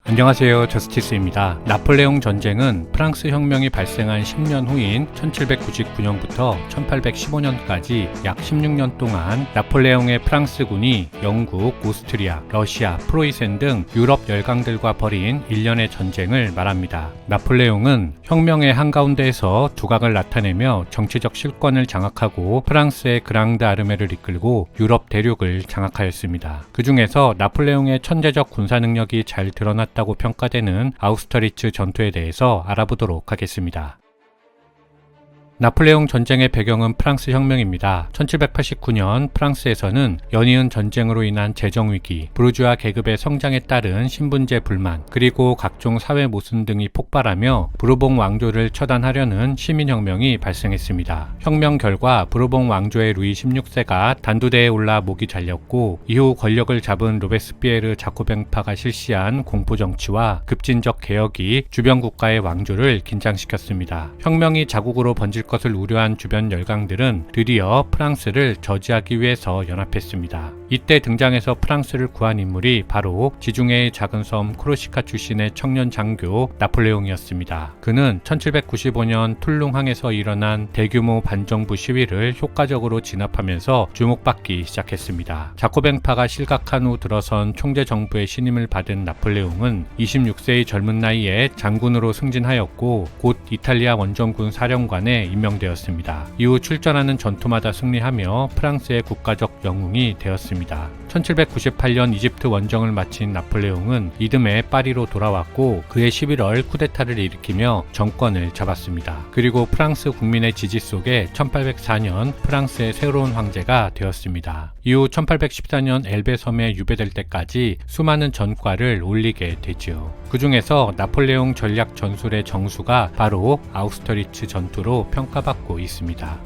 안녕하세요. 저스티스입니다. 나폴레옹 전쟁은 프랑스 혁명이 발생한 10년 후인 1799년부터 1815년까지 약 16년 동안 나폴레옹의 프랑스군이 영국, 오스트리아, 러시아, 프로이센 등 유럽 열강들과 벌인 일련의 전쟁을 말합니다. 나폴레옹은 혁명의 한가운데에서 두각을 나타내며 정치적 실권을 장악하고 프랑스의 그랑드 아르메를 이끌고 유럽 대륙을 장악하였습니다. 그 중에서 나폴레옹의 천재적 군사 능력이 잘 드러났다고 평가되는 아우스터리츠 전투에 대해서 알아보도록 하겠습니다. 나폴레옹 전쟁의 배경은 프랑스 혁명입니다. 1789년 프랑스에서는 연이은 전쟁으로 인한 재정위기, 부르주아 계급의 성장에 따른 신분제 불만, 그리고 각종 사회 모순 등이 폭발하며 부르봉 왕조를 처단하려는 시민혁명이 발생했습니다. 혁명 결과 부르봉 왕조의 루이 16세가 단두대에 올라 목이 잘렸고, 이후 권력을 잡은 로베스피에르 자코뱅파가 실시한 공포정치와 급진적 개혁이 주변 국가의 왕조를 긴장시켰습니다. 혁명이 자국으로 번질 것을 우려한 주변 열강들은 드디어 프랑스를 저지하기 위해서 연합했습니다. 이때 등장해서 프랑스를 구한 인물이 바로 지중해의 작은 섬 코르시카 출신의 청년 장교 나폴레옹이었습니다. 그는 1795년 툴룽항에서 일어난 대규모 반정부 시위를 효과적으로 진압하면서 주목받기 시작했습니다. 자코뱅파가 실각한 후 들어선 총재 정부의 신임을 받은 나폴레옹은 26세의 젊은 나이에 장군으로 승진하였고 곧 이탈리아 원정군 사령관에 임명되었습니다. 이후 출전하는 전투마다 승리하며 프랑스의 국가적 영웅이 되었습니다. 1798년 이집트 원정을 마친 나폴레옹은 이듬해 파리로 돌아왔고 그해 11월 쿠데타를 일으키며 정권을 잡았습니다. 그리고 프랑스 국민의 지지 속에 1804년 프랑스의 새로운 황제가 되었습니다. 이후 1814년 엘베 섬에 유배될 때까지 수많은 전과를 올리게 되지요. 그 중에서 나폴레옹 전략 전술의 정수가 바로 아우스터리츠 전투로 평가받고 있습니다.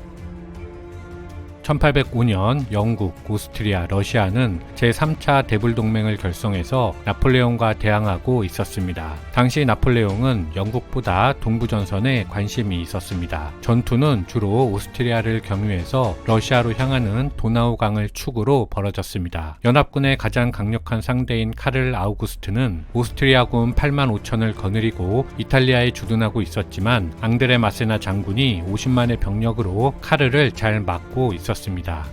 1805년 영국, 오스트리아, 러시아는 제3차 대불동맹을 결성해서 나폴레옹과 대항하고 있었습니다. 당시 나폴레옹은 영국보다 동부전선에 관심이 있었습니다. 전투는 주로 오스트리아를 경유해서 러시아로 향하는 도나우강을 축으로 벌어졌습니다. 연합군의 가장 강력한 상대인 카를 아우구스트는 오스트리아군 8만 5천을 거느리고 이탈리아에 주둔하고 있었지만 앙드레 마세나 장군이 50만의 병력으로 카르를 잘 막고 있었습니다.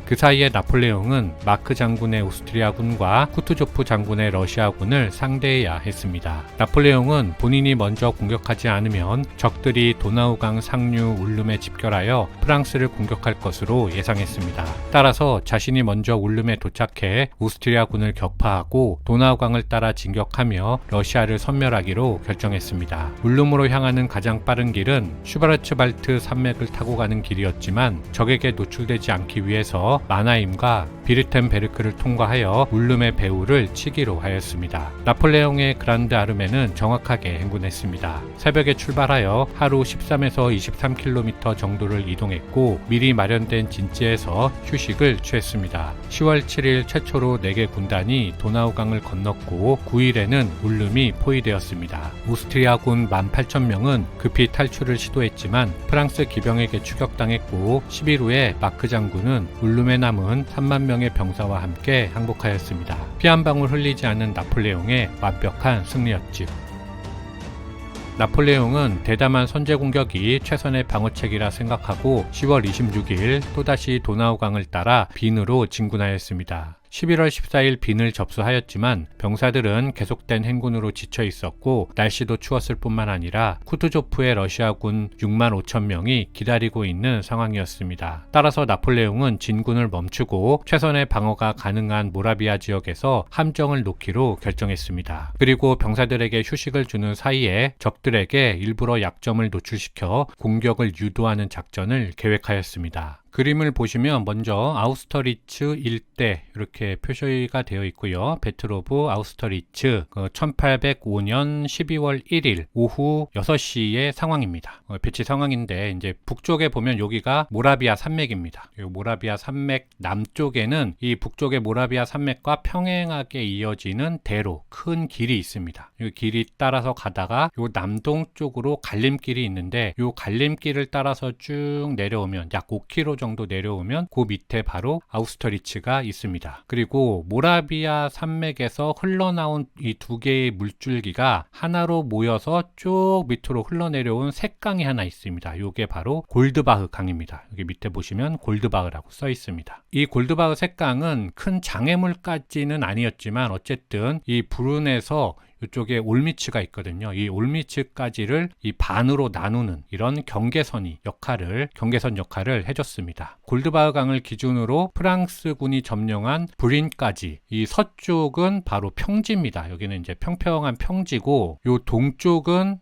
그 사이에 나폴레옹은 마크 장군의 오스트리아군과 쿠투조프 장군의 러시아군을 상대해야 했습니다. 나폴레옹은 본인이 먼저 공격하지 않으면 적들이 도나우강 상류 울름에 집결하여 프랑스를 공격할 것으로 예상했습니다. 따라서 자신이 먼저 울름에 도착해 오스트리아군을 격파하고 도나우강을 따라 진격하며 러시아를 섬멸하기로 결정했습니다. 울름으로 향하는 가장 빠른 길은 슈바르츠발트 산맥을 타고 가는 길이었지만 적에게 노출되지 않기 위해서 마나임과 비르텐베르크를 통과하여 울름의 배후를 치기로 하였습니다. 나폴레옹의 그란드 아르메는 정확하게 행군했습니다. 새벽에 출발하여 하루 13에서 23km 정도를 이동했고 미리 마련된 진지에서 휴식을 취했습니다. 10월 7일 최초로 4개 군단이 도나우강을 건넜고 9일에는 울름이 포위되었습니다. 오스트리아군 18,000명은 급히 탈출을 시도했지만 프랑스 기병에게 추격당했고 10일 후에 마크 장군은 울름에 남은 3만 명의 병사와 함께 항복하였습니다. 피 한 방울 흘리지 않은 나폴레옹의 완벽한 승리였지요. 나폴레옹은 대담한 선제 공격이 최선의 방어책이라 생각하고 10월 26일 또다시 도나우강을 따라 빈으로 진군하였습니다. 11월 14일 빈을 접수하였지만 병사들은 계속된 행군으로 지쳐 있었고 날씨도 추웠을 뿐만 아니라 쿠투조프의 러시아군 6만 5천 명이 기다리고 있는 상황이었습니다. 따라서 나폴레옹은 진군을 멈추고 최선의 방어가 가능한 모라비아 지역에서 함정을 놓기로 결정했습니다. 그리고 병사들에게 휴식을 주는 사이에 적들에게 일부러 약점을 노출시켜 공격을 유도하는 작전을 계획하였습니다. 그림을 보시면 먼저 아우스터리츠 일대 이렇게 표시가 되어 있고요. 배틀 오브 아우스터리츠 1805년 12월 1일 오후 6시의 상황입니다. 배치 상황인데 이제 북쪽에 보면 여기가 모라비아 산맥입니다. 이 모라비아 산맥 남쪽에는 이 북쪽의 모라비아 산맥과 평행하게 이어지는 대로 큰 길이 있습니다. 이 길이 따라서 가다가 이 남동 쪽으로 갈림길이 있는데 이 갈림길을 따라서 쭉 내려오면 약 5km 정도 내려오면 그 밑에 바로 아우스터리츠가 있습니다. 그리고 모라비아 산맥에서 흘러나온 이 두 개의 물줄기가 하나로 모여서 쭉 밑으로 흘러내려온 색강이 하나 있습니다. 이게 바로 골드바흐 강입니다. 여기 밑에 보시면 골드바흐라고 써 있습니다. 이 골드바흐 색강은 큰 장애물까지는 아니었지만 어쨌든 이 불운에서 이쪽에 올미츠가 있거든요. 이 올미츠까지를 이 반으로 나누는 이런 경계선 역할을 해줬습니다. 골드바흐 강을 기준으로 프랑스군이 점령한 브린까지, 이 서쪽은 바로 평지입니다. 여기는 이제 평평한 평지고, 요 동쪽은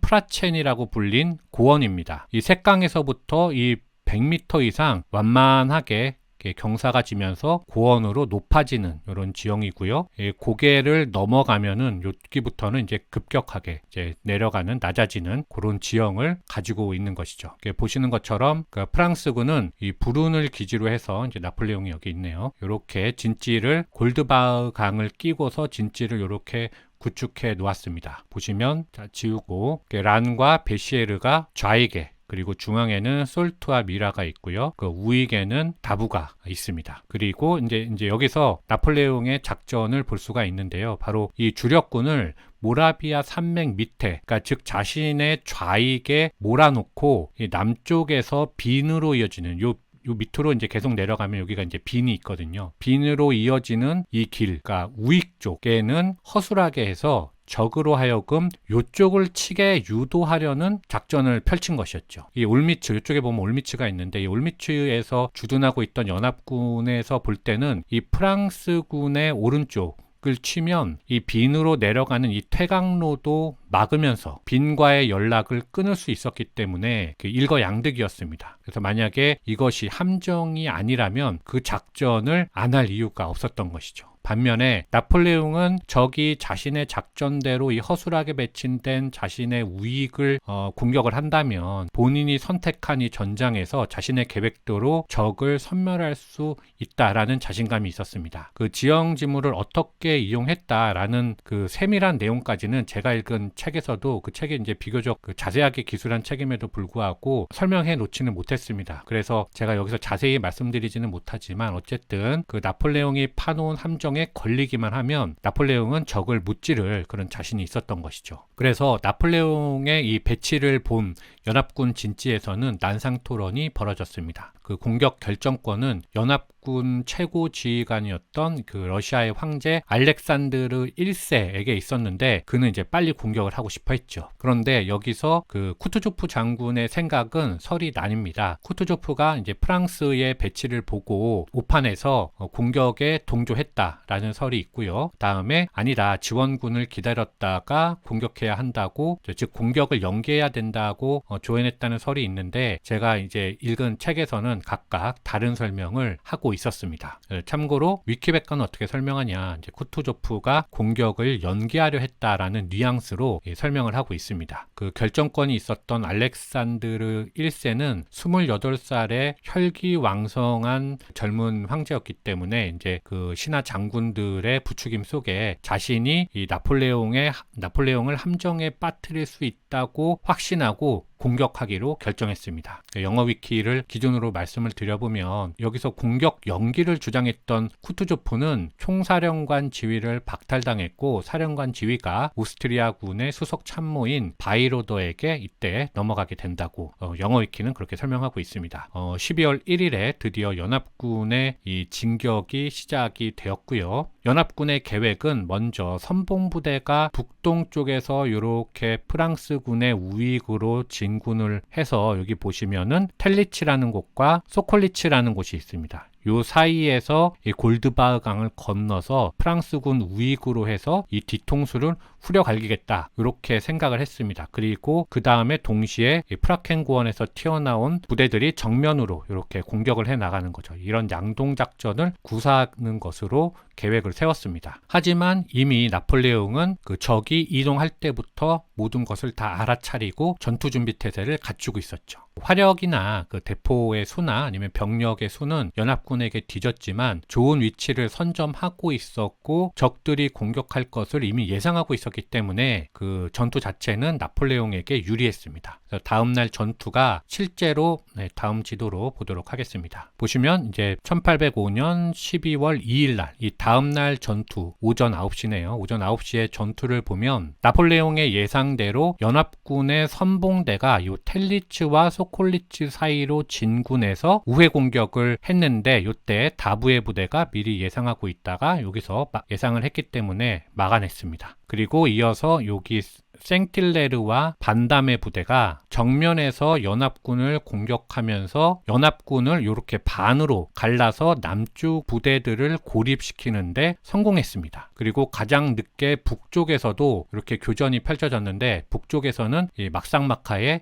프라첸이라고 불린 고원입니다. 이 색강에서부터 이 100m 이상 완만하게 경사가 지면서 고원으로 높아지는 이런 지형이고요. 고개를 넘어가면은 여기부터는 이제 급격하게 이제 내려가는 낮아지는 그런 지형을 가지고 있는 것이죠. 보시는 것처럼 프랑스군은 이 불운을 기지로 해서 이제 나폴레옹이 여기 있네요. 이렇게 진지를 골드바흐 강을 끼고서 진지를 이렇게 구축해 놓았습니다. 보시면 지우고 란과 베시에르가 좌익에, 그리고 중앙에는 솔트와 미라가 있고요. 그 우익에는 다부가 있습니다. 그리고 이제 여기서 나폴레옹의 작전을 볼 수가 있는데요. 바로 이 주력군을 모라비아 산맥 밑에, 그러니까 즉 자신의 좌익에 몰아놓고 이 남쪽에서 빈으로 이어지는 요 밑으로 이제 계속 내려가면 여기가 이제 빈이 있거든요. 빈으로 이어지는 이 길, 그러니까 우익 쪽에는 허술하게 해서 적으로 하여금 이쪽을 치게 유도하려는 작전을 펼친 것이었죠. 이 올미츠, 이쪽에 보면 올미츠가 있는데 이 올미츠에서 주둔하고 있던 연합군에서 볼 때는 이 프랑스군의 오른쪽을 치면 이 빈으로 내려가는 이 퇴강로도 막으면서 빈과의 연락을 끊을 수 있었기 때문에 일거양득이었습니다. 그래서 만약에 이것이 함정이 아니라면 그 작전을 안 할 이유가 없었던 것이죠. 반면에 나폴레옹은 적이 자신의 작전대로 이 허술하게 배치된 자신의 우익을 공격을 한다면 본인이 선택한 이 전장에서 자신의 계획대로 적을 섬멸할 수 있다라는 자신감이 있었습니다. 그 지형지물을 어떻게 이용했다라는 그 세밀한 내용까지는 제가 읽은 책에서도, 그 책이 이제 비교적 자세하게 기술한 책임에도 불구하고 설명해 놓지는 못했습니다. 그래서 제가 여기서 자세히 말씀드리지는 못하지만 어쨌든 그 나폴레옹이 파놓은 함정에 걸리기만 하면 나폴레옹은 적을 무찌를 그런 자신이 있었던 것이죠. 그래서 나폴레옹의 이 배치를 본 연합군 진지에서는 난상 토론이 벌어졌습니다. 그 공격 결정권은 연합군 최고 지휘관이었던 그 러시아의 황제 알렉산드르 1세에게 있었는데 그는 이제 빨리 공격을 하고 싶어 했죠. 그런데 여기서 그 쿠투조프 장군의 생각은 설이 나뉩니다. 쿠투조프가 이제 프랑스의 배치를 보고 오판에서 공격에 동조했다라는 설이 있고요. 다음에 아니다, 지원군을 기다렸다가 공격해야 한다고, 즉 공격을 연기해야 된다고 조언했다는 설이 있는데, 제가 이제 읽은 책에서는 각각 다른 설명을 하고 있었습니다. 참고로 위키백과는 어떻게 설명하냐, 이제 쿠투조프가 공격을 연기하려 했다라는 뉘앙스로 설명을 하고 있습니다. 그 결정권이 있었던 알렉산드르 1세는 28살의 혈기왕성한 젊은 황제였기 때문에 이제 그 신하 장군들의 부추김 속에 자신이 이 나폴레옹을 함정에 빠뜨릴 수 있다고 확신하고 공격하기로 결정했습니다. 영어 위키를 기준으로 말씀을 드려보면 여기서 공격 연기를 주장했던 쿠투조프는 총사령관 지위를 박탈당했고 사령관 지위가 오스트리아군의 수석 참모인 바이로더에게 이때 넘어가게 된다고 영어 위키는 그렇게 설명하고 있습니다. 12월 1일에 드디어 연합군의 이 진격이 시작이 되었고요. 연합군의 계획은 먼저 선봉부대가 북동쪽에서 이렇게 프랑스군의 우익으로 진군을 해서 여기 보시면은 텔리치라는 곳과 소콜리치라는 곳이 있습니다. 요 사이에서 이 골드바흐 강을 건너서 프랑스군 우익으로 해서 이 뒤통수를 후려갈기겠다, 이렇게 생각을 했습니다. 그리고 그 다음에 동시에 이 프라켄 고원에서 튀어나온 부대들이 정면으로 이렇게 공격을 해 나가는 거죠. 이런 양동 작전을 구사하는 것으로 계획을 세웠습니다. 하지만 이미 나폴레옹은 그 적이 이동할 때부터 모든 것을 다 알아차리고 전투 준비 태세를 갖추고 있었죠. 화력이나 그 대포의 수나 아니면 병력의 수는 연합군에게 뒤졌지만 좋은 위치를 선점하고 있었고 적들이 공격할 것을 이미 예상하고 있었기 때문에 그 전투 자체는 나폴레옹에게 유리했습니다. 그래서 다음날 전투가 실제로 다음 지도로 보도록 하겠습니다. 보시면 이제 1805년 12월 2일 날 이 다음날 전투 오전 9시네요. 오전 9시에 전투를 보면 나폴레옹의 예상대로 연합군의 선봉대가 요 텔리츠와 소콜리츠 사이로 진군해서 우회 공격을 했는데 요때 다부의 부대가 미리 예상하고 있다가 여기서 예상을 했기 때문에 막아냈습니다. 그리고 이어서 여기 생틸레르와 반담의 부대가 정면에서 연합군을 공격하면서 연합군을 이렇게 반으로 갈라서 남쪽 부대들을 고립시키는데 성공했습니다. 그리고 가장 늦게 북쪽에서도 이렇게 교전이 펼쳐졌는데 북쪽에서는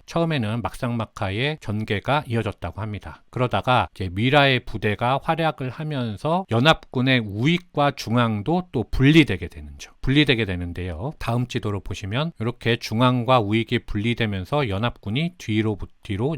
처음에는 막상막하의 전개가 이어졌다고 합니다. 그러다가 이제 미라의 부대가 활약을 하면서 연합군의 우익과 중앙도 또 분리되게 되는데요. 다음 지도로 보시면 이렇게 중앙과 우익이 분리되면서 연합군이 뒤로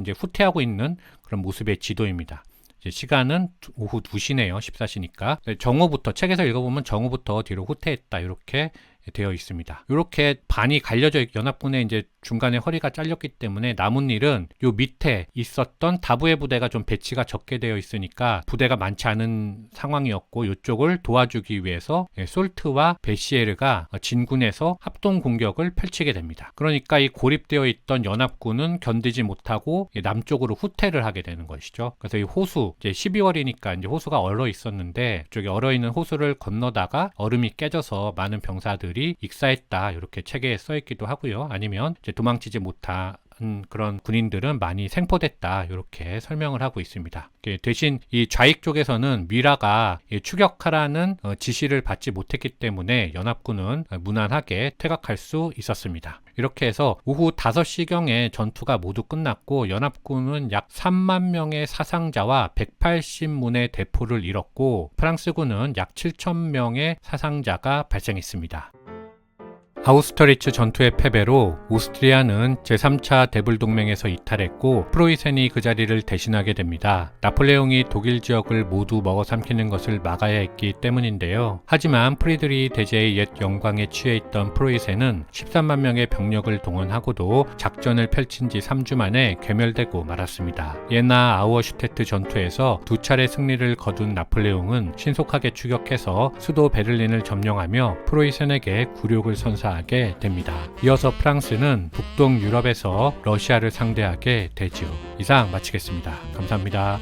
이제 후퇴하고 있는 그런 모습의 지도입니다. 이제 시간은 오후 2시네요. 14시니까. 책에서 읽어보면 정오부터 뒤로 후퇴했다. 이렇게 되어 있습니다. 이렇게 반이 갈려져 연합군의 이제 중간에 허리가 잘렸기 때문에 남은 일은 요 밑에 있었던 다부의 부대가 좀 배치가 적게 되어 있으니까 부대가 많지 않은 상황이었고 이쪽을 도와주기 위해서 솔트와 베시에르가 진군해서 합동 공격을 펼치게 됩니다. 그러니까 이 고립되어 있던 연합군은 견디지 못하고 남쪽으로 후퇴를 하게 되는 것이죠. 그래서 이 호수 이제 12월이니까 이제 호수가 얼어 있었는데 이쪽에 얼어 있는 호수를 건너다가 얼음이 깨져서 많은 병사들이 익사했다 이렇게 책에 써 있기도 하고요. 아니면 이제 도망치지 못한 그런 군인들은 많이 생포됐다 이렇게 설명을 하고 있습니다. 대신 이 좌익 쪽에서는 미라가 추격하라는 지시를 받지 못했기 때문에 연합군은 무난하게 퇴각할 수 있었습니다. 이렇게 해서 오후 5시경에 전투가 모두 끝났고 연합군은 약 3만 명의 사상자와 180문의 대포를 잃었고 프랑스군은 약 7,000명의 사상자가 발생했습니다. 아우스터리츠 전투의 패배로 오스트리아는 제3차 대불동맹에서 이탈했고 프로이센이 그 자리를 대신하게 됩니다. 나폴레옹이 독일 지역을 모두 먹어삼키는 것을 막아야 했기 때문인데요. 하지만 프리드리 대제의 옛 영광에 취해 있던 프로이센은 13만 명의 병력을 동원하고도 작전을 펼친 지 3주 만에 괴멸되고 말았습니다. 예나 아우어슈테트 전투에서 2차례 승리를 거둔 나폴레옹은 신속하게 추격해서 수도 베를린을 점령하며 프로이센에게 굴욕을 선사하게 됩니다. 이어서 프랑스는 북동 유럽에서 러시아를 상대하게 되지요. 이상 마치겠습니다. 감사합니다.